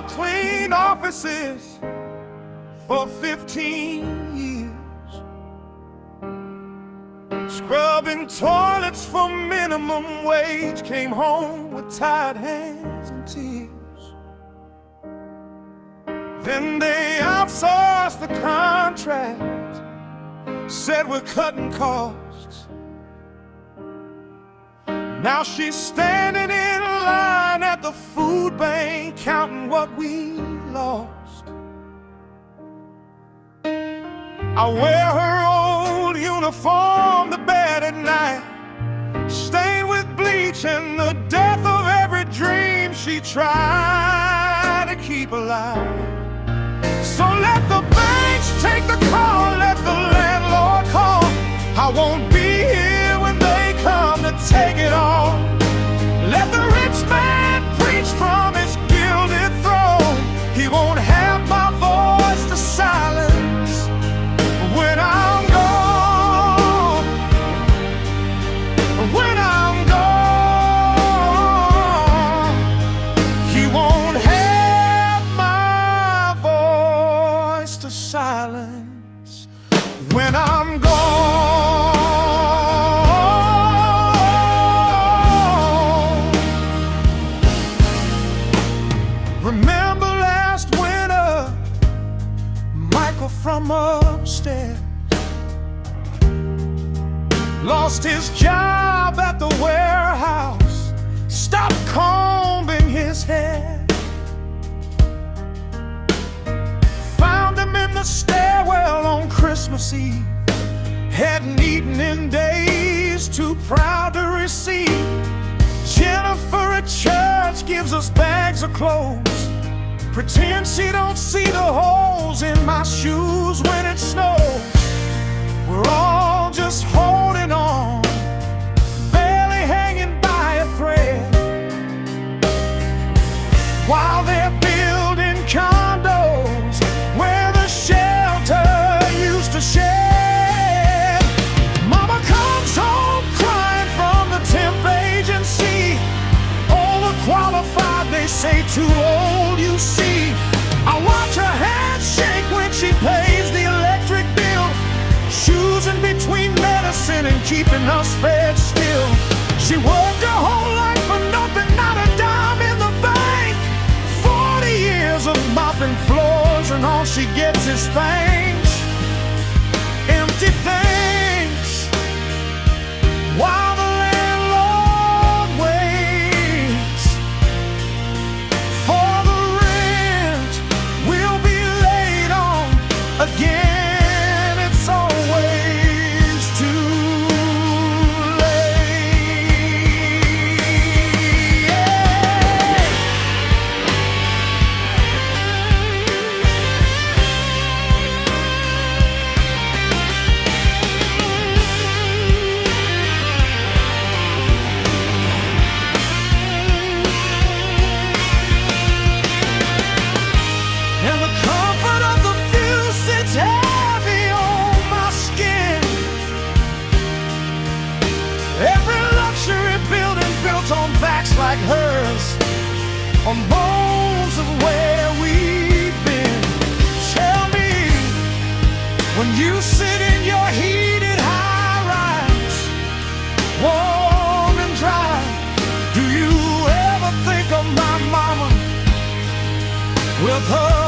cleaned offices for 15 years, scrubbing toilets for minimum wage, came home with tired hands and tears. Then they outsourced the contract, said we're cutting costs. Now she's standing in line at the food bank, counting what we lost. I wear her old uniform to bed at night, stained with bleach and the death of every dream she tried to keep alive. So let the banks take the call, let the landlord call. I won't be here when they come to take it all. Let the rich man preach from his gilded throne. He won't have my voice to silence when I'm gone. When I'm gone, he won't have my voice to silence when I'm gone. Remember last winter, Michael from upstairs lost his job at the warehouse, stopped combing his hair. Found him in the stairwell on Christmas Eve, hadn't eaten in days, too proud to receive. Jennifer at church gives us bags of clothes, pretend she don't see the holes in my shoes when it snows. We're all just holding on, barely hanging by a thread, while they're building condos where the shelter used to shed. Mama comes home crying from the temp agency, overqualified, they say, too old, you see. I watch her hand shake when she pays the electric bill, choosing between medicine and keeping us fed still. She worked her whole life for nothing, not a dime in the bank. 40 years of mopping floors and all she gets is thanks, empty thanks, while the landlord waits for the rent will be laid on again. It's always too late. And the comfort of the few sits heavy on my skin. Every luxury building built on backs like hers, on bones of where we've been. Tell me, when you sit in your heated high-rise, warm and dry, do you ever think of my mama with her